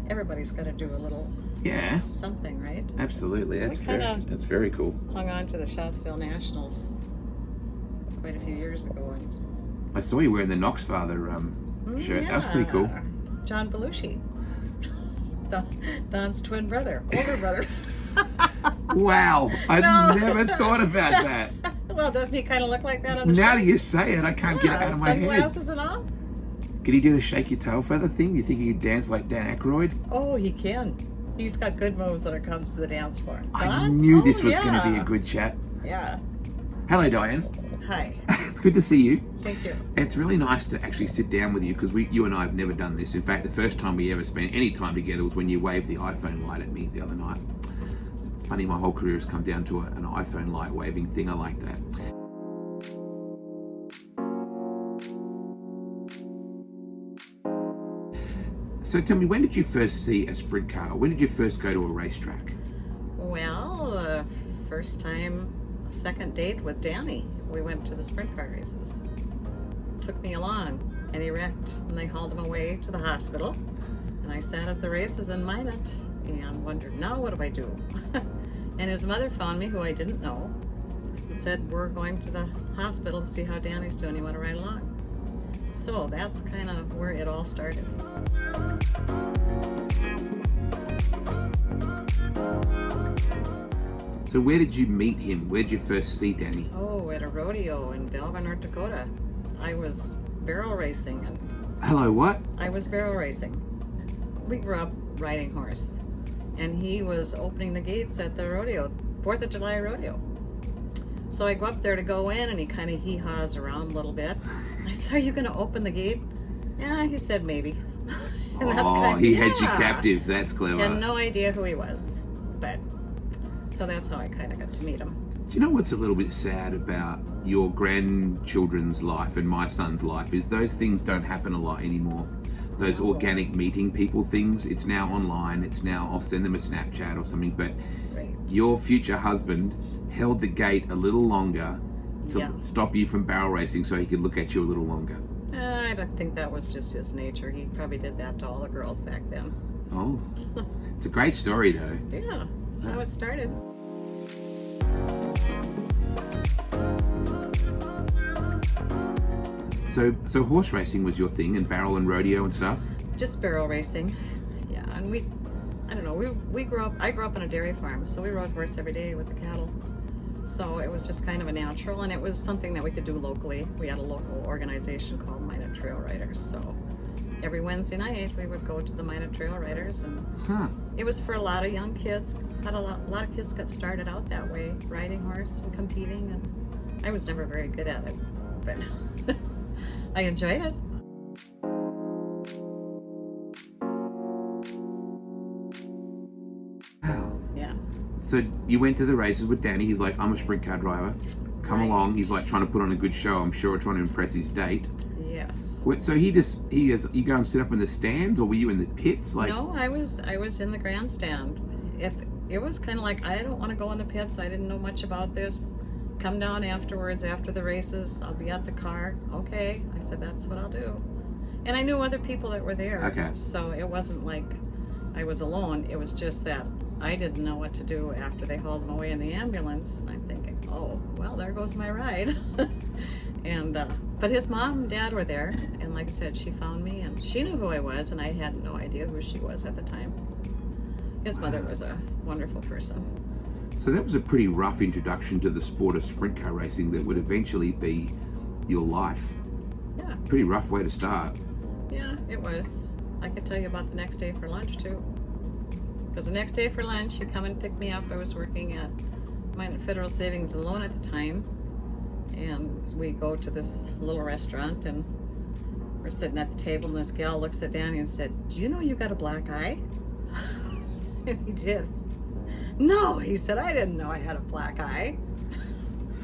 everybody's got to do a little something, right? Absolutely. That's very cool. Hung on to the Knoxville Nationals quite a few years ago. And I saw you wearing the Knoxfather shirt. That was pretty cool. John Belushi, Don's twin brother, older brother. Wow, I never thought about that. Well, doesn't he kind of look like that on the show? Now that you say it, I can't get it out of my head. Sunglasses and all? Could he do the shake your tail feather thing? You think he could dance like Dan Aykroyd? Oh, he can. He's got good moves when it comes to the dance floor. I knew this was going to be a good chat. Yeah. Hello, Diane. Hi. It's good to see you. Thank you. It's really nice to actually sit down with you because you and I have never done this. In fact, the first time we ever spent any time together was when you waved the iPhone light at me the other night. It's funny, my whole career has come down to an iPhone light waving thing. I like that. So tell me, when did you first see a sprint car? When did you first go to a racetrack? Well, the first time, second date with Danny, we went to the sprint car races. Took me along, and he wrecked, and they hauled him away to the hospital. And I sat at the races in Minot and wondered, now what do I do? And his mother found me, who I didn't know, and said, we're going to the hospital to see how Danny's doing. You want to ride along? So that's kind of where it all started. So where did you meet him? Where did you first see Danny? Oh, at a rodeo in Belva, North Dakota. I was barrel racing. Hello, what? I was barrel racing. We grew up riding horse. And he was opening the gates at the rodeo, 4th of July rodeo. So I go up there to go in, and he kind of hee-haws around a little bit. I said, are you going to open the gate? Yeah, he said maybe. And that's he had you captive. That's clever. I had no idea who he was. But so that's how I kind of got to meet him. Do you know what's a little bit sad about your grandchildren's life and my son's life is those things don't happen a lot anymore. Those organic meeting people things. It's now online. It's now I'll send them a Snapchat or something. But your future husband held the gate a little longer to stop you from barrel racing so he could look at you a little longer. I don't think that was just his nature. He probably did that to all the girls back then. Oh, it's a great story though. Yeah, that's how it started. So horse racing was your thing, and barrel and rodeo and stuff? Just barrel racing. Yeah, and I don't know, we grew up, I grew up on a dairy farm, so we rode horse every day with the cattle. So it was just kind of a natural, and it was something that we could do locally. We had a local organization called Minot Trail Riders, so every Wednesday night we would go to the Minot Trail Riders, and it was for a lot of young kids. Had a lot of kids got started out that way, riding horse and competing, and I was never very good at it, but I enjoyed it. Wow. Yeah. So you went to the races with Danny. He's like, I'm a sprint car driver. Come along. He's like trying to put on a good show, I'm sure, trying to impress his date. Yes. So you go and sit up in the stands, or were you in the pits? Like, no, I was in the grandstand. It was kind of like, I don't want to go in the pits. I didn't know much about this. Come down afterwards, after the races. I'll be at the car. Okay. I said, that's what I'll do. And I knew other people that were there. Okay. So it wasn't like I was alone. It was just that I didn't know what to do after they hauled him away in the ambulance. And I'm thinking, oh, well, there goes my ride. And but his mom and dad were there, and like I said, she found me, and she knew who I was, and I had no idea who she was at the time. His mother was a wonderful person. So that was a pretty rough introduction to the sport of sprint car racing that would eventually be your life. Yeah. Pretty rough way to start. Yeah, it was. I could tell you about the next day for lunch too. Because the next day for lunch, he'd come and pick me up. I was working at Minot Federal Savings and Loan at the time. And we go to this little restaurant, and we're sitting at the table, and this gal looks at Danny and said, do you know you got a black eye? And he did. No, he said, I didn't know I had a black eye.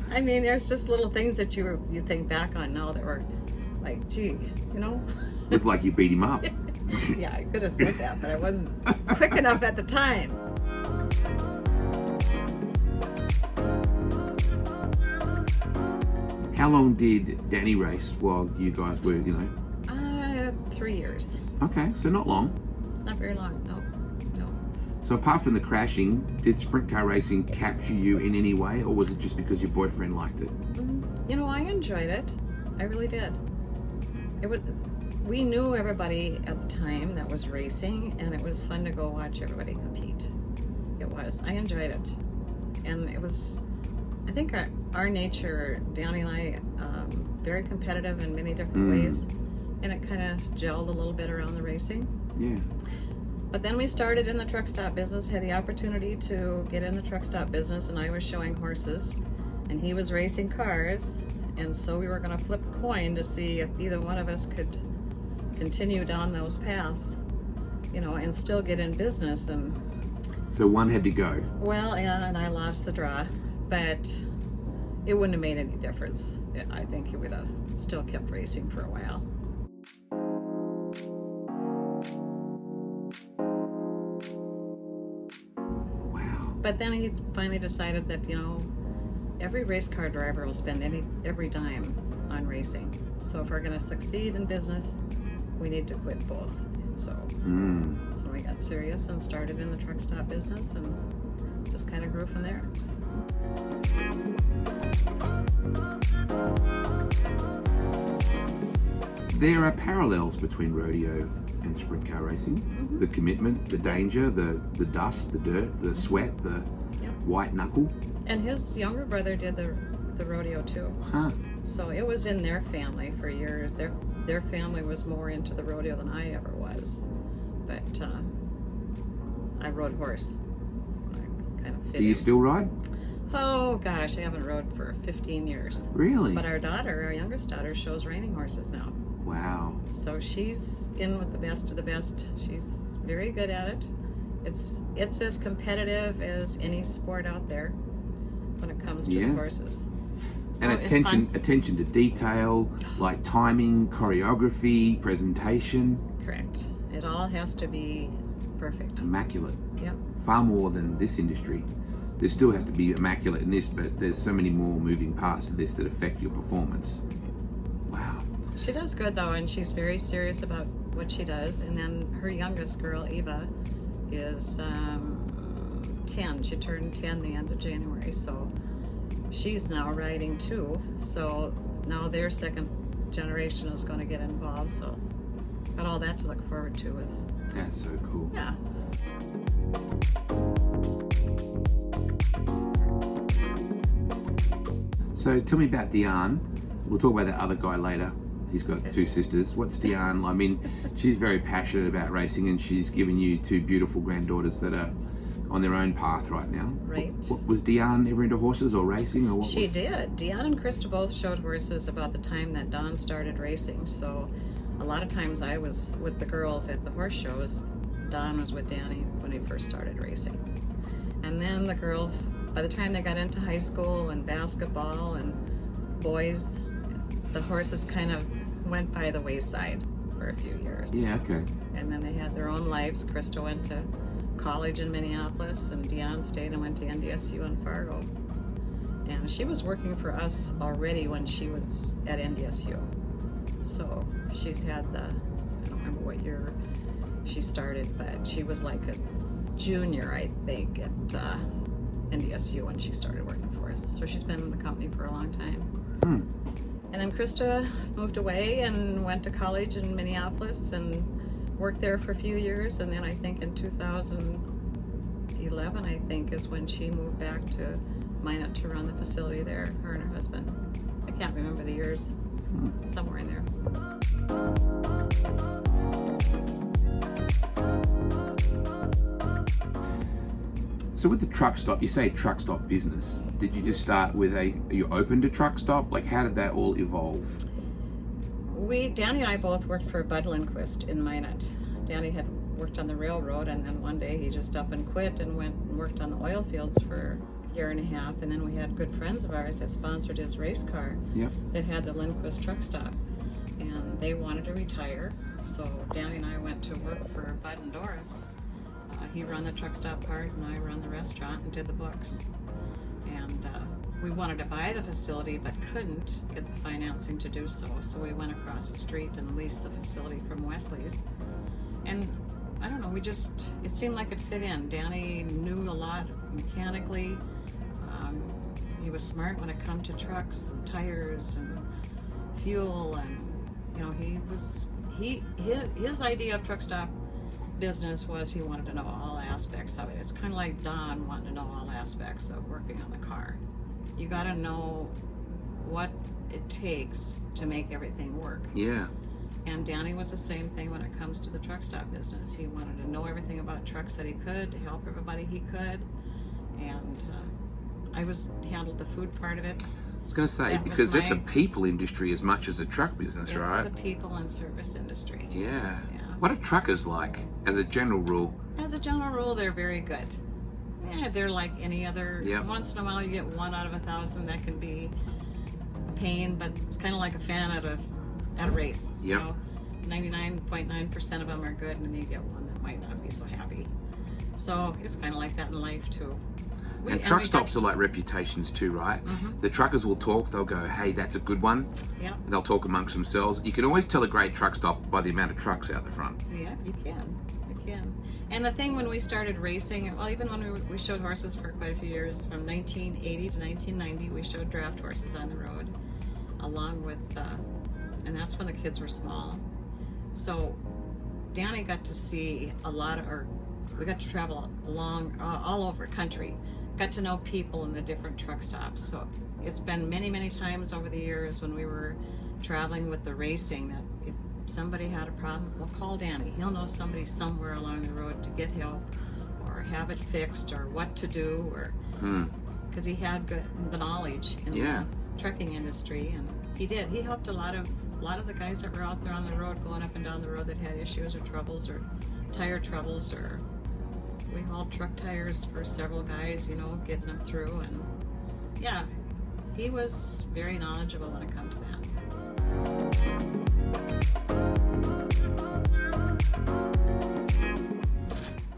I mean, there's just little things that you think back on now that were like, gee, you know? Looked like you beat him up. Yeah, I could have said that, but I wasn't quick enough at the time. How long did Danny race while you guys were, 3 years. Okay, so not long. Not very long, no. So apart from the crashing, did sprint car racing capture you in any way, or was it just because your boyfriend liked it? You know, I enjoyed it. I really did. We knew everybody at the time that was racing, and it was fun to go watch everybody compete. It was. I enjoyed it. And it was, I think our nature, Danny and I, very competitive in many different ways, and it kind of gelled a little bit around the racing. Yeah. But then we started in the truck stop business, had the opportunity to get in the truck stop business, and I was showing horses, and he was racing cars, and so we were going to flip a coin to see if either one of us could continue down those paths, you know, and still get in business. And so one had to go. well, and I lost the draw, but it wouldn't have made any difference. I think he would have still kept racing for a while. But then he finally decided that, you know, every race car driver will spend every dime on racing. So if we're going to succeed in business, we need to quit both. So that's when we got serious and started in the truck stop business, and just kind of grew from there. There are parallels between rodeo and sprint car racing. The commitment, the danger, the dust, the dirt, the sweat, the white knuckle. And his younger brother did the rodeo too. Huh. So it was in their family for years. Their family was more into the rodeo than I ever was. But I rode horse. I kind of fit Do you in. still ride? Oh gosh, I haven't rode for 15 years. Really? But our youngest daughter, shows reining horses now. Wow. So she's in with the best of the best. She's very good at it. It's as competitive as any sport out there when it comes to the horses. So And attention to detail, like timing, choreography, presentation. Correct. It all has to be perfect. Immaculate. Yep. Far more than this industry. There still has to be immaculate in this, but there's so many more moving parts to this that affect your performance. Wow. She does good though, and she's very serious about what she does. And then her youngest girl, Eva, is 10. She turned 10 the end of January, so she's now riding too. So now their second generation is going to get involved. So got all that to look forward to with. That's so cool. Yeah. So tell me about Diane. We'll talk about that other guy later. He's got two sisters. What's Diane? I mean, she's very passionate about racing, and she's given you two beautiful granddaughters that are on their own path right now. Right. Was Diane ever into horses or racing, or what? She did. Diane and Krista both showed horses about the time that Don started racing. So a lot of times I was with the girls at the horse shows. Don was with Danny when he first started racing. And then the girls, by the time they got into high school and basketball and boys, the horses kind of went by the wayside for a few years. Yeah, okay. And then they had their own lives. Krista went to college in Minneapolis, and Diane stayed and went to NDSU in Fargo. And she was working for us already when she was at NDSU. So she's had I don't remember what year she started, but she was like a junior, I think, at NDSU when she started working for us. So she's been in the company for a long time. And then Krista moved away and went to college in Minneapolis and worked there for a few years. And then I think in 2011, I think, is when she moved back to Minot to run the facility there, her and her husband. I can't remember the years, somewhere in there. So with the truck stop, you say truck stop business. Did you just start with are you open to truck stop? Like, how did that all evolve? Danny and I both worked for Bud Lindquist in Minot. Danny had worked on the railroad, and then one day he just up and quit and went and worked on the oil fields for a year and a half. And then we had good friends of ours that sponsored his race car that had the Lindquist truck stop. And they wanted to retire, so Danny and I went to work for Bud and Doris. He ran the truck stop part, and I ran the restaurant and did the books. And we wanted to buy the facility, but couldn't get the financing to do so. So we went across the street and leased the facility from Wesley's. And I don't know, it seemed like it fit in. Danny knew a lot mechanically. He was smart when it come to trucks and tires and fuel, and you know, his idea of truck stop business was he wanted to know all aspects of it. It's kind of like Don wanting to know all aspects of working on the car. You got to know what it takes to make everything work. Yeah. And Danny was the same thing when it comes to the truck stop business. He wanted to know everything about trucks that he could, to help everybody he could. And I handled the food part of it. I was going to say, because it's a people industry as much as a truck business, right? It's a people and service industry. Yeah. What are truckers like, as a general rule? As a general rule, they're very good. Yeah, they're like any other. Yep. Once in a while, you get 1 out of 1,000 that can be a pain, but it's kind of like a fan at a race. Yep. You know, 99.9% of them are good, and then you get one that might not be so happy. So it's kind of like that in life too. And truck stops are like reputations too, right? Mm-hmm. The truckers will talk, they'll go, hey, that's a good one. Yeah. They'll talk amongst themselves. You can always tell a great truck stop by the amount of trucks out the front. Yeah, you can. And the thing when we started racing, well, even when we showed horses for quite a few years, from 1980 to 1990, we showed draft horses on the road, along with, and that's when the kids were small. So Danny got to see we got to travel along all over the country, got to know people in the different truck stops. So it's been many, many times over the years when we were traveling with the racing that if somebody had a problem, we'll call Danny. He'll know somebody somewhere along the road to get help or have it fixed or what to do, or because he had the knowledge in the trucking industry, and he did. He helped a lot of the guys that were out there on the road, going up and down the road, that had issues or troubles or tire troubles, or we hauled truck tires for several guys, you know, getting them through. And yeah, he was very knowledgeable when it come to that.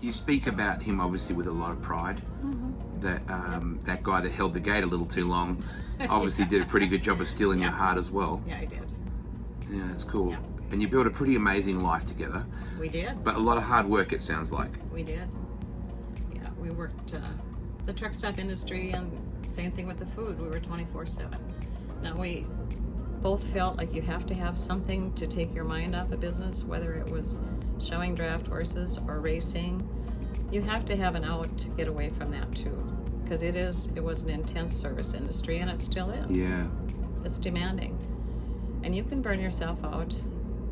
You speak about him obviously with a lot of pride. That that guy that held the gate a little too long obviously did a pretty good job of stealing your heart as well. Yeah, I did. Yeah, that's cool. Yeah. And you built a pretty amazing life together. We did. But a lot of hard work, it sounds like. We did. Yeah, we worked the truck stop industry, and same thing with the food. We were 24/7. Now we both felt like you have to have something to take your mind off of business, whether it was showing draft horses or racing. You have to have an out to get away from that too, because it was an intense service industry, and it still is. Yeah. It's demanding, and you can burn yourself out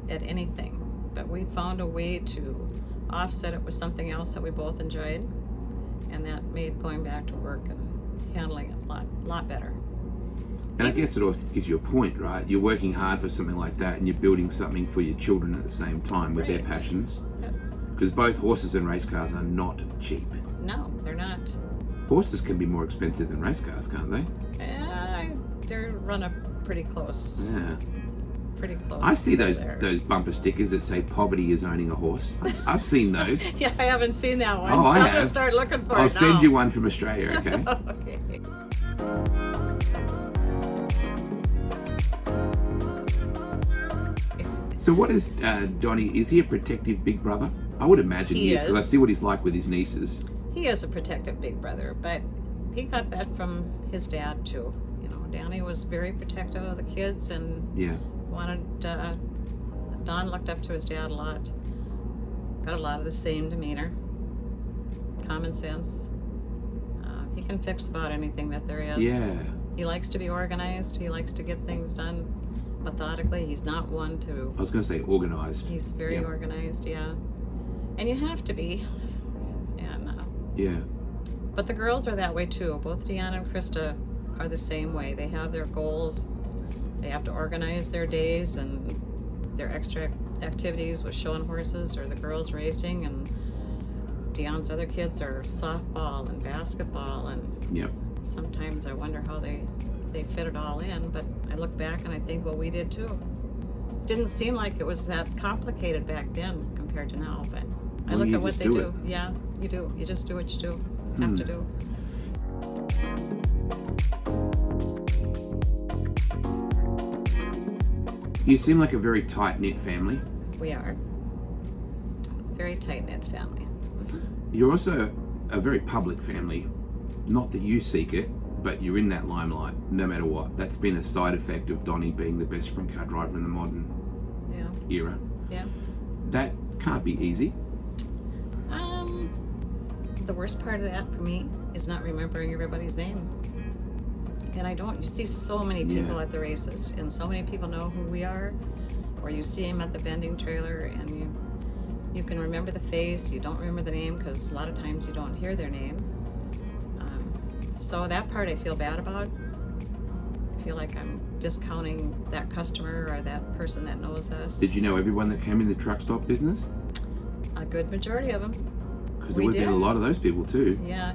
at anything, but we found a way to offset it with something else that we both enjoyed, and that made going back to work and handling it a lot better. And I guess it also gives you a point, right? You're working hard for something like that, and you're building something for your children at the same time with their passions. Because both horses and race cars are not cheap. No, they're not. Horses can be more expensive than race cars, can't they? They're run up pretty close. Yeah. Pretty close. I see those bumper stickers that say "Poverty is owning a horse." I've seen those. Yeah, I haven't seen that one. Oh, I I'm have. gonna start looking for it. I'll send now. you one from Australia, okay? Okay. So what is Donny? Is he a protective big brother? I would imagine he is, because I see what he's like with his nieces. He is a protective big brother, but he got that from his dad too. You know, Danny was very protective of the kids, and wanted. Don looked up to his dad a lot. Got a lot of the same demeanor, common sense. He can fix about anything that there is. Yeah. He likes to be organized. He likes to get things done methodically. He's not one to. I was going to say organised. He's very organized, yeah. And you have to be. And yeah. But the girls are that way too. Both Diane and Krista are the same way. They have their goals. They have to organize their days and their extra activities with showing horses, or the girls racing, and Diane's other kids are softball and basketball, and sometimes I wonder how they fit it all in, but I look back and I think, well, we did too. Didn't seem like it was that complicated back then compared to now, but I look at what they do. Yeah, you do. You just do what you do. Have to do. You seem like a very tight-knit family. We are. very tight-knit family. You're also a very public family. Not that you seek it, but you're in that limelight no matter what. That's been a side effect of Donny being the best sprint car driver in the modern era. Yeah. That can't be easy. The worst part of that for me is not remembering everybody's name. And I don't, you see so many people at the races, and so many people know who we are, or you see them at the vending trailer, and you can remember the face, you don't remember the name, because a lot of times you don't hear their name. So that part I feel bad about. I feel like I'm discounting that customer or that person that knows us. Did you know everyone that came in the truck stop business? A good majority of them. Because there would have been a lot of those people too. Yeah.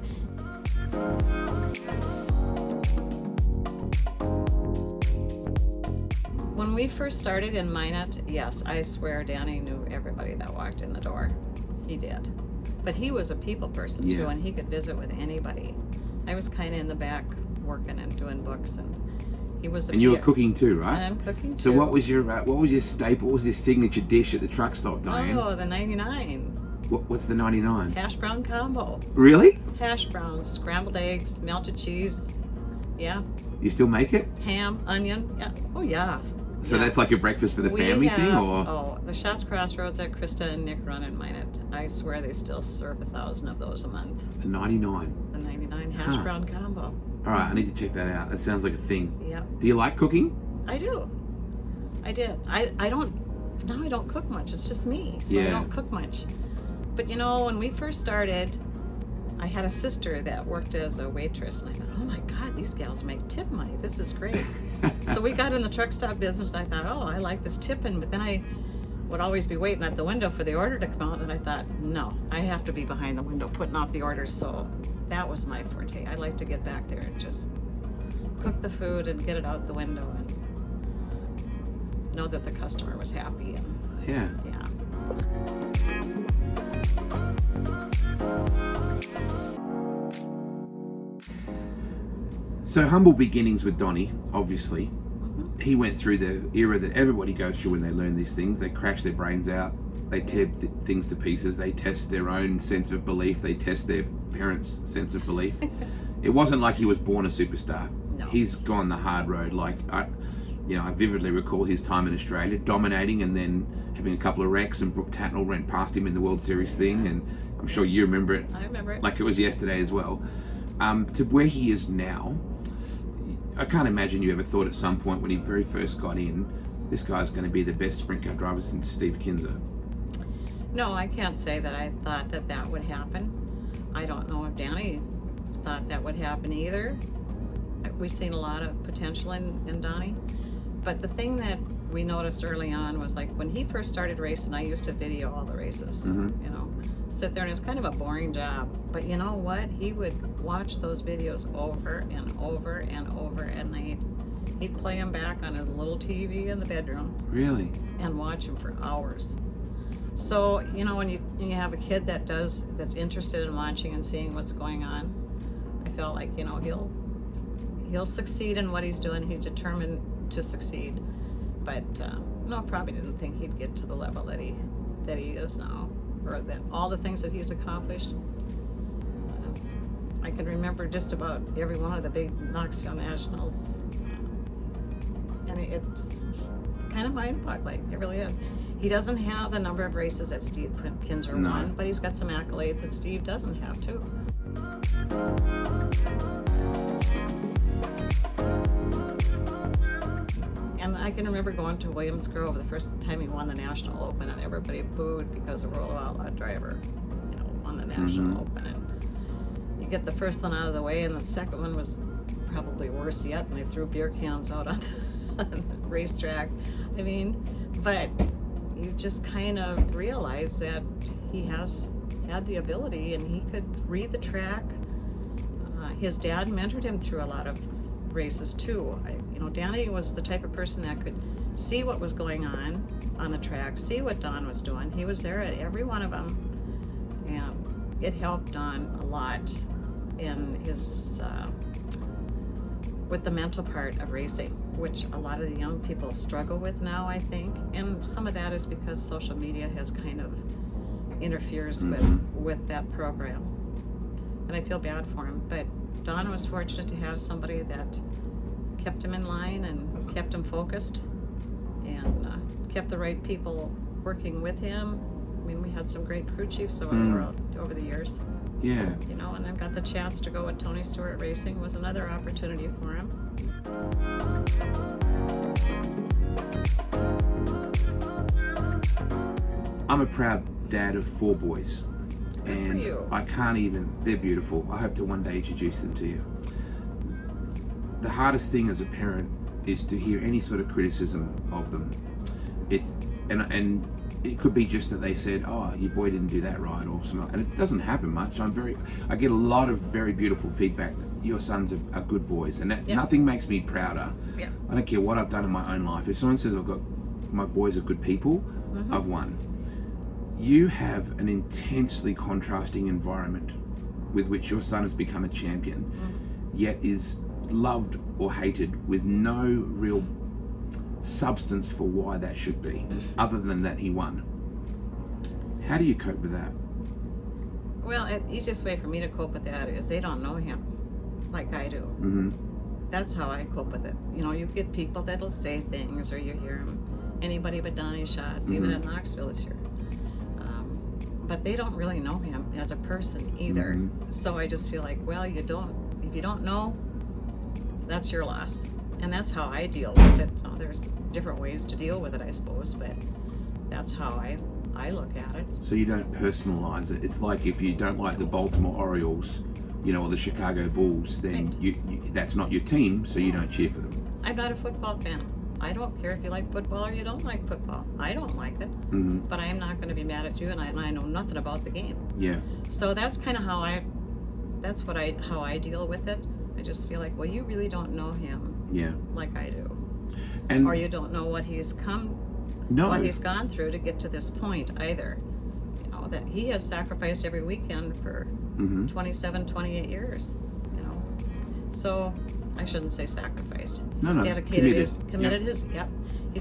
When we first started in Minot, yes, I swear Danny knew everybody that walked in the door. He did. But he was a people person too, and he could visit with anybody. I was kind of in the back working and doing books, and he was. And you were cooking too, right? And I'm cooking too. So what was your staple? What was your signature dish at the truck stop, Diane? Oh, the 99. What's the 99? Hash brown combo. Really? Hash browns, scrambled eggs, melted cheese. Yeah. You still make it? Ham, onion. Yeah. Oh yeah. So that's like a breakfast for the family thing, or? Oh, the Schatz Crossroads that Krista and Nick run in Minot. I swear they still serve 1,000 of those a month. The 99. The 99 hash brown combo. All right, I need to check that out. That sounds like a thing. Yep. Do you like cooking? I do. I did. I don't. Now I don't cook much. It's just me, so I don't cook much. But you know, when we first started, I had a sister that worked as a waitress, and I thought, oh my God, these gals make tip money. This is great. So we got in the truck stop business, and I thought, oh, I like this tipping. But then I would always be waiting at the window for the order to come out, and I thought, no, I have to be behind the window putting out the orders. So that was my forte. I like to get back there and just cook the food and get it out the window and know that the customer was happy. And yeah. So humble beginnings with Donny, obviously. He went through the era that everybody goes through when they learn these things. They crash their brains out. They tear things to pieces. They test their own sense of belief. They test their parents' sense of belief. It wasn't like he was born a superstar. No. He's gone the hard road. Like, I vividly recall his time in Australia, dominating and then having a couple of wrecks, and Brooke Tatnell ran past him in the World Series thing, and I'm sure you remember it. I remember it. Like it was yesterday as well. To where he is now, I can't imagine you ever thought at some point when he very first got in, this guy's going to be the best sprint car driver since Steve Kinser. No, I can't say that I thought that would happen. I don't know if Danny thought that would happen either. We've seen a lot of potential in Donny. But the thing that we noticed early on was, like, when he first started racing, I used to video all the races, sit there, and it was kind of a boring job. But you know what? He would watch those videos over and over and over at night. He'd play them back on his little TV in the bedroom. Really? And watch them for hours. So, when you have a kid that's interested in watching and seeing what's going on, I felt like, he'll succeed in what he's doing. He's determined to succeed. But no, probably didn't think he'd get to the level that he is now, or that all the things that he's accomplished. I can remember just about every one of the big Knoxville Nationals, and it's kind of mind-boggling. It really is. He doesn't have the number of races that Steve Kinser won, but he's got some accolades that Steve doesn't have too. And I can remember going to Williams Grove the first time he won the National Open, and everybody booed because the Royal Outlaw driver, won the National Open. And you get the first one out of the way, and the second one was probably worse yet, and they threw beer cans out on the racetrack. I mean, but you just kind of realize that he has had the ability, and he could read the track. His dad mentored him through a lot of races too. Danny was the type of person that could see what was going on the track, see what Don was doing. He was there at every one of them, and it helped Don a lot in his with the mental part of racing, which a lot of the young people struggle with now, I think. And some of that is because social media has kind of interferes with that program. And I feel bad for him. But Don was fortunate to have somebody that kept him in line and kept him focused and kept the right people working with him. I mean, we had some great crew chiefs over the years. Yeah. You know, and I've got the chance to go with Tony Stewart Racing was another opportunity for him. I'm a proud dad of 4 boys. Good and for you. I can't even, they're beautiful. I hope to one day introduce them to you. The hardest thing as a parent is to hear any sort of criticism of them. It's, and it could be just that they said, oh, your boy didn't do that right, or something. And it doesn't happen much. I get a lot of very beautiful feedback that your sons are good boys, and that nothing makes me prouder. Yeah. I don't care what I've done in my own life. If someone says my boys are good people, I've won. You have an intensely contrasting environment with which your son has become a champion, yet is loved or hated with no real substance for why that should be, other than that he won. How do you cope with that? Well, the easiest way for me to cope with that is they don't know him like I do. That's how I cope with it. You know, you get people that'll say things, or you hear them, anybody but Danny Schatz, even at Knoxville this year. But they don't really know him as a person either. So I just feel like, well, if you don't know, that's your loss. And that's how I deal with it. So there's different ways to deal with it, I suppose, but that's how I look at it. So you don't personalize it. It's like if you don't like the Baltimore Orioles, you know, or the Chicago Bulls, then you that's not your team, so you don't cheer for them. I'm not a football fan. I don't care if you like football or you don't like football. I don't like it, but I am not going to be mad at you, and I know nothing about the game. Yeah. So that's kind of how I deal with it. I just feel like, well, you really don't know him, like I do, or you don't know what he's what he's gone through to get to this point either. You know, that he has sacrificed every weekend for 27, 28 years. You know, so. I shouldn't say sacrificed. He's dedicated he's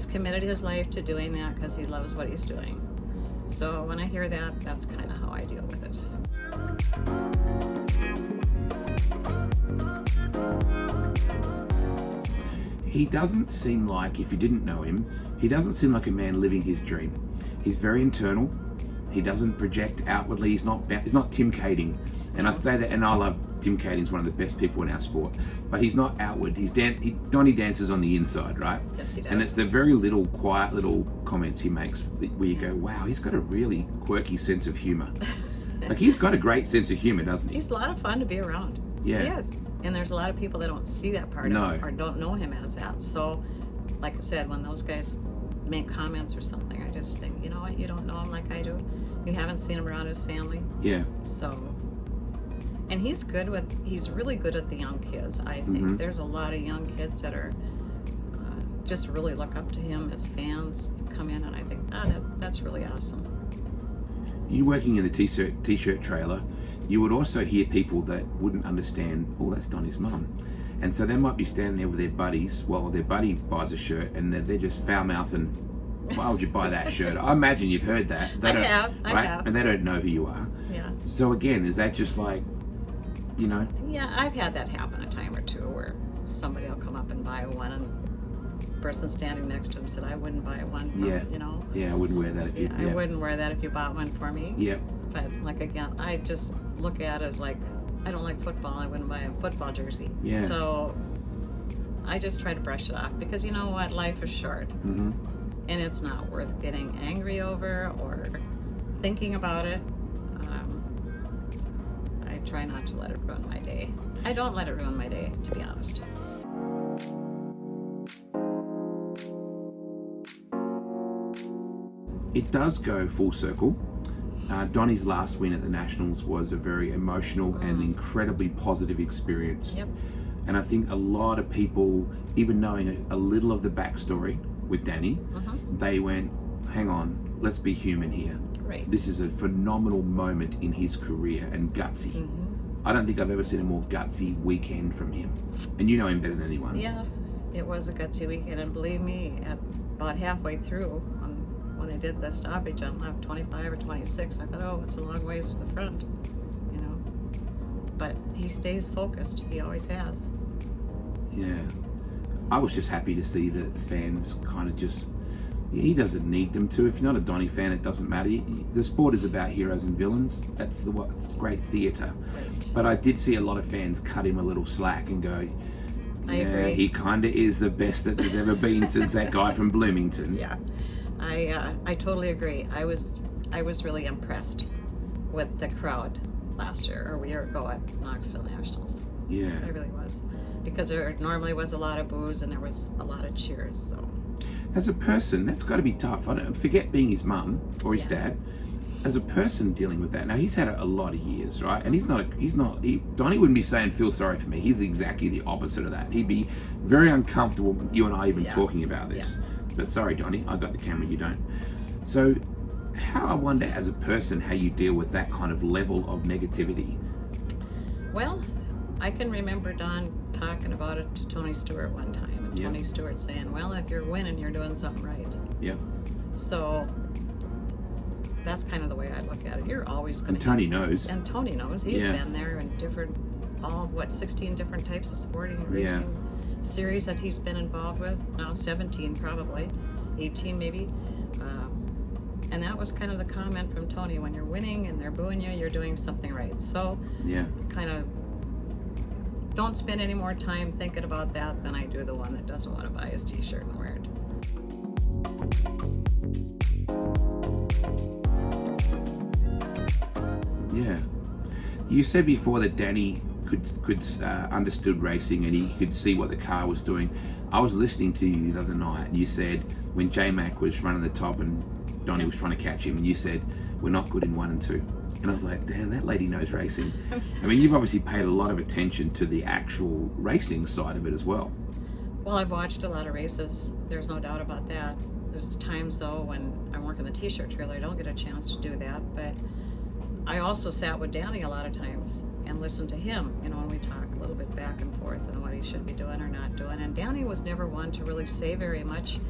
committed his life to doing that because he loves what he's doing. So when I hear that, that's kind of how I deal with it. He doesn't seem like, if you didn't know him, he doesn't seem like a man living his dream. He's very internal. He doesn't project outwardly. He's not Tim Kading. And I say that, and I love Tim Kading's one of the best people in our sport, but he's not outward. Donny dances on the inside, right? Yes, he does. And it's the very little, quiet little comments he makes where you go, wow, he's got a really quirky sense of humor. Like, he's got a great sense of humor, doesn't he? He's a lot of fun to be around. Yeah. He is. And there's a lot of people that don't see that part of him or don't know him as that. So, like I said, when those guys make comments or something, I just think, you know what, you don't know him like I do. You haven't seen him around his family. Yeah. So... And he's really good at the young kids, I think. There's a lot of young kids that are just really look up to him as fans to come in, and I think, that's really awesome. You working in the t-shirt trailer, you would also hear people that wouldn't understand, oh, that's Donny's mum. And so they might be standing there with their buddies while their buddy buys a shirt, and they're just foul-mouthing, why would you buy that shirt? I imagine you've heard that. I have. And they don't know who you are. Yeah. So again, is that just like, you know? Yeah, I've had that happen a time or two where somebody will come up and buy one, and the person standing next to him said, I wouldn't buy one for you, you know? Yeah, I wouldn't wear that if you... I wouldn't wear that if you bought one for me. Yeah. But, like, again, I just look at it as like, I don't like football, I wouldn't buy a football jersey. Yeah. So I just try to brush it off because you know what? Life is short. And it's not worth getting angry over or thinking about it. I try not to let it ruin my day. I don't let it ruin my day, to be honest. It does go full circle. Donny's last win at the Nationals was a very emotional and incredibly positive experience. Yep. And I think a lot of people, even knowing a little of the backstory with Danny, they went, hang on, let's be human here. Right. This is a phenomenal moment in his career and gutsy. I don't think I've ever seen a more gutsy weekend from him. And you know him better than anyone. Yeah, it was a gutsy weekend, and believe me, at about halfway through, when they did the stoppage on lap 25 or 26, I thought, oh, it's a long ways to the front, you know. But he stays focused. He always has. Yeah. I was just happy to see that the fans kind of just, he doesn't need them to. If you're not a Donny fan, it doesn't matter. The sport is about heroes and villains. It's great theatre. Right. But I did see a lot of fans cut him a little slack and go, I agree. He kind of is the best that there's ever been since that guy from Bloomington. Yeah, I totally agree. I was really impressed with the crowd last year or a year ago at Knoxville Nationals. Yeah. I really was, because there normally was a lot of boos and there was a lot of cheers. So As a person, that's got to be tough. I don't forget being his mum or his dad. As a person dealing with that, now he's had a lot of years, right? And Donny wouldn't be saying feel sorry for me. He's exactly the opposite of that. He'd be very uncomfortable, you and I even talking about this. But sorry, Donny, I got the camera, you don't. So how, I wonder, as a person, how you deal with that kind of level of negativity. Well, I can remember Don talking about it to Tony Stewart one time, and Tony Stewart saying, well, if you're winning, you're doing something right. Yeah. So that's kind of the way I look at it. You're always going to... And Tony knows. And Tony knows. He's been there in 16 different types of sporting and racing series that he's been involved with. Now 17 probably, 18 maybe. And that was kind of the comment from Tony. When you're winning and they're booing you, you're doing something right. So kind of don't spend any more time thinking about that than I do the one that doesn't want to buy his t-shirt and wear it. Yeah. You said before that Danny could understood racing and he could see what the car was doing. I was listening to you the other night and you said when J-Mac was running the top and Donny was trying to catch him, and you said, we're not good in 1 and 2. And I was like, damn, that lady knows racing. I mean, you've obviously paid a lot of attention to the actual racing side of it as well. Well, I've watched a lot of races. There's no doubt about that. There's times, though, when I'm working the t-shirt trailer, I don't get a chance to do that. But I also sat with Danny a lot of times and listened to him, you know, when we talk a little bit back and forth on what he should be doing or not doing. And Danny was never one to really say very much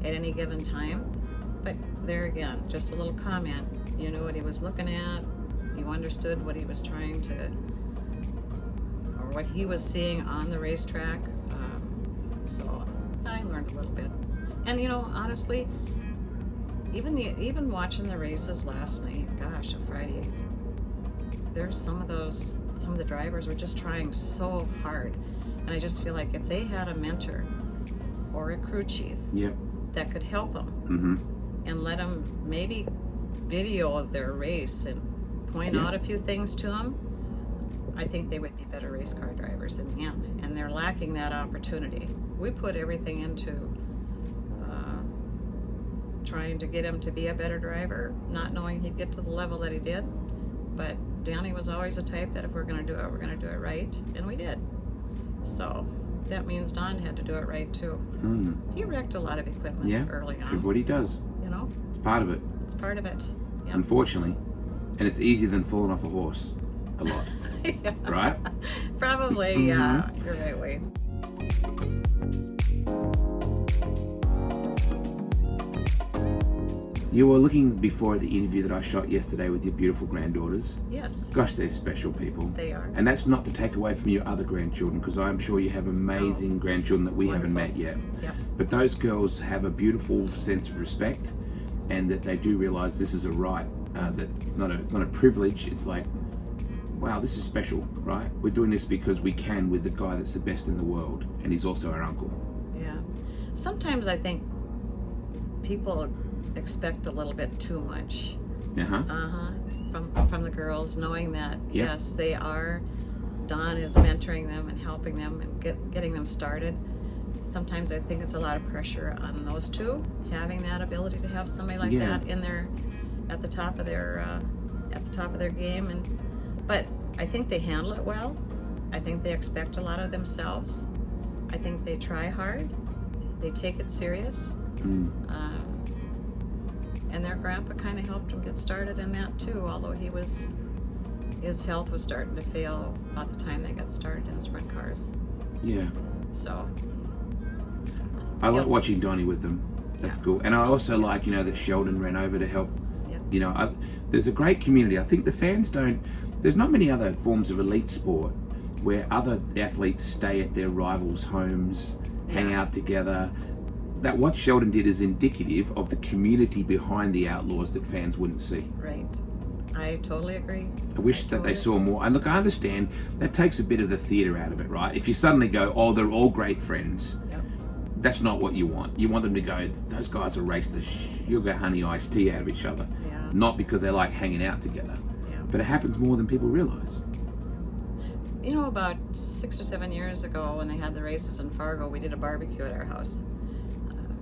at any given time. But there again, just a little comment. You knew what he was looking at. You understood what he was trying to, or what he was seeing on the racetrack. So I learned a little bit. And you know, honestly, even watching the races last night, gosh, a Friday, there's some of the drivers were just trying so hard. And I just feel like if they had a mentor or a crew chief that could help them and let them maybe video their race and point out a few things to them, I think they would be better race car drivers in the end. And they're lacking that opportunity. We put everything into trying to get him to be a better driver, not knowing he'd get to the level that he did. But Danny was always a type that if we're going to do it, we're going to do it right, and we did. So that means Don had to do it right too. He wrecked a lot of equipment early on. Everybody does. You know? It's part of it. It's part of it. Yep. Unfortunately. And it's easier than falling off a horse. A lot. Right? Probably, yeah. You're right, Wade. You were looking before at the interview that I shot yesterday with your beautiful granddaughters. Yes. Gosh, they're special people. They are. And that's not to take away from your other grandchildren, because I'm sure you have amazing grandchildren that we haven't met yet. Yep. But those girls have a beautiful sense of respect, and that they do realize this is a right. That it's not a privilege. It's like, wow, this is special, right? We're doing this because we can with the guy that's the best in the world, and he's also our uncle. Yeah. Sometimes I think people expect a little bit too much from the girls, knowing that yes, they are, Don is mentoring them and helping them and getting them started. Sometimes I think it's a lot of pressure on those two, having that ability to have somebody like that in their at the top of their game. But I think they handle it well. I think they expect a lot of themselves. I think they try hard. They take it serious. And their grandpa kind of helped him get started in that too, although his health was starting to fail about the time they got started in sprint cars. Yeah. So. I like watching Donny with them. That's cool. And I also like, you know, that Sheldon ran over to help. Yep. You know, there's a great community. I think the fans don't, there's not many other forms of elite sport where other athletes stay at their rivals' homes, hang out together. That what Sheldon did is indicative of the community behind the Outlaws that fans wouldn't see. Right. I totally agree. I wish that they saw more. And look, I understand that takes a bit of the theatre out of it, right? If you suddenly go, oh, they're all great friends, that's not what you want. You want them to go, those guys will race the sugar honey iced tea out of each other. Yeah. Not because they like hanging out together. Yeah. But it happens more than people realise. You know, about 6 or 7 years ago when they had the races in Fargo, we did a barbecue at our house.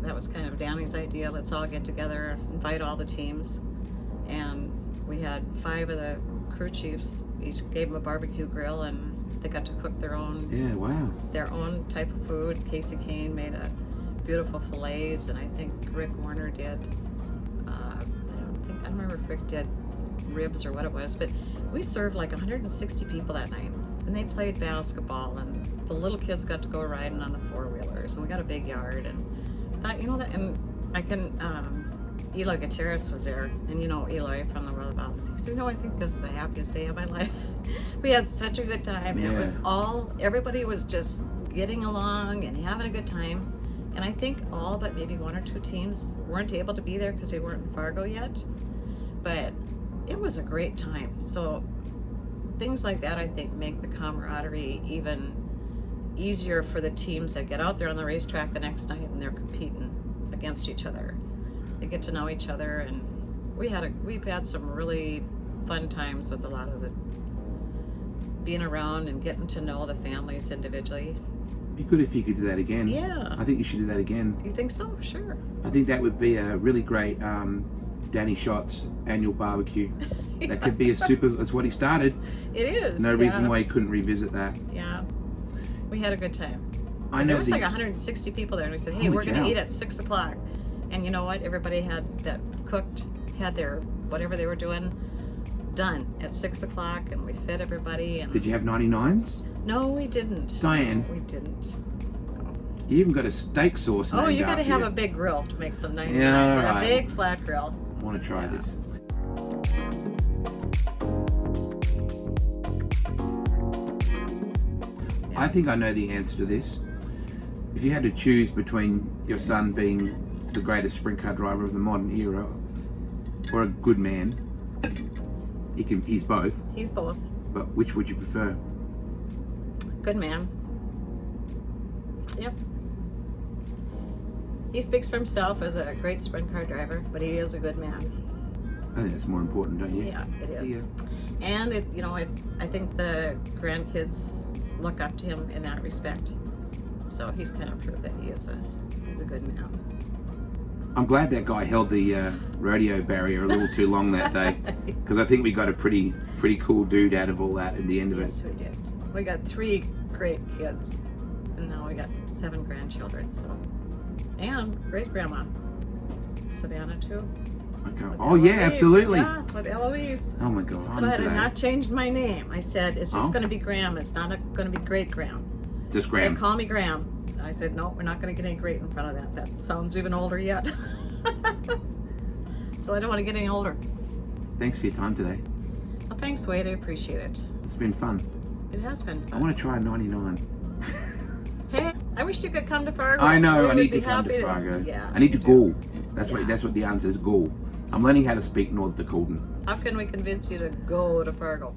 That was kind of Danny's idea. Let's all get together, invite all the teams. And we had 5 of the crew chiefs. Each gave them a barbecue grill, and they got to cook their own their own type of food. Casey Kane made a beautiful fillets, and I think Rick Warner did. I don't remember if Rick did ribs or what it was, but we served like 160 people that night, and they played basketball, and the little kids got to go riding on the 4-wheelers, and we got a big yard, and I thought, you know, that, and I can. Eli Gutierrez was there, and you know Eli from the World of Balance. He said, "No, I think this is the happiest day of my life." We had such a good time. Yeah. It was everybody was just getting along and having a good time. And I think all but maybe 1 or 2 teams weren't able to be there because they weren't in Fargo yet. But it was a great time. So things like that, I think, make the camaraderie even easier for the teams that get out there on the racetrack the next night and they're competing against each other. They get to know each other, and we've had some really fun times with a lot of the being around and getting to know the families individually. It'd be good if you could do that again. Yeah. I think you should do that again. You think so? Sure. I think that would be a really great Danny Schatz annual barbecue. Yeah. That could be that's what he started. It is. No reason why he couldn't revisit that. Yeah. We had a good time. I know there was like 160 people there, and we said, hey, we're going to eat at 6 o'clock. And you know what? Everybody had their whatever they were doing done at 6 o'clock, and we fed everybody. And did you have 99s? No, we didn't. Diane. No, we didn't. No. You even got a steak sauce. Oh, you got to have a big grill to make some 99. Yeah, right. A big flat grill. I want to try this. Yeah. I think I know the answer to this. If you had to choose between your son being the greatest sprint car driver of the modern era or a good man, he's both. He's both. But which would you prefer? Good man. Yep. He speaks for himself as a great sprint car driver, but he is a good man. I think that's more important, don't you? Yeah, it is. Yeah. And I think the grandkids look up to him in that respect. So he's kind of proved that he's a good man. I'm glad that guy held the rodeo barrier a little too long that day, because I think we got a pretty cool dude out of all that at the end of it. Yes, we did. We got 3 great kids, and now we got 7 grandchildren. So, and great grandma, Savannah too. Okay. Oh yeah, absolutely. Yeah, with Eloise. Oh my God. But I've not changed my name. I said it's just going to be Graham. It's not going to be Great Graham. It's just Graham. They call me Graham. I said, no, we're not going to get any great in front of that. That sounds even older yet. So I don't want to get any older. Thanks for your time today. Well, thanks, Wade. I appreciate it. It's been fun. It has been fun. I want to try 99. Hey, I wish you could come to Fargo. I know. We I would need be to come to happy Fargo. Yeah. I need to go. That's Yeah. what the answer is. Go. I'm learning how to speak North Dakotan. How can we convince you to go to Fargo?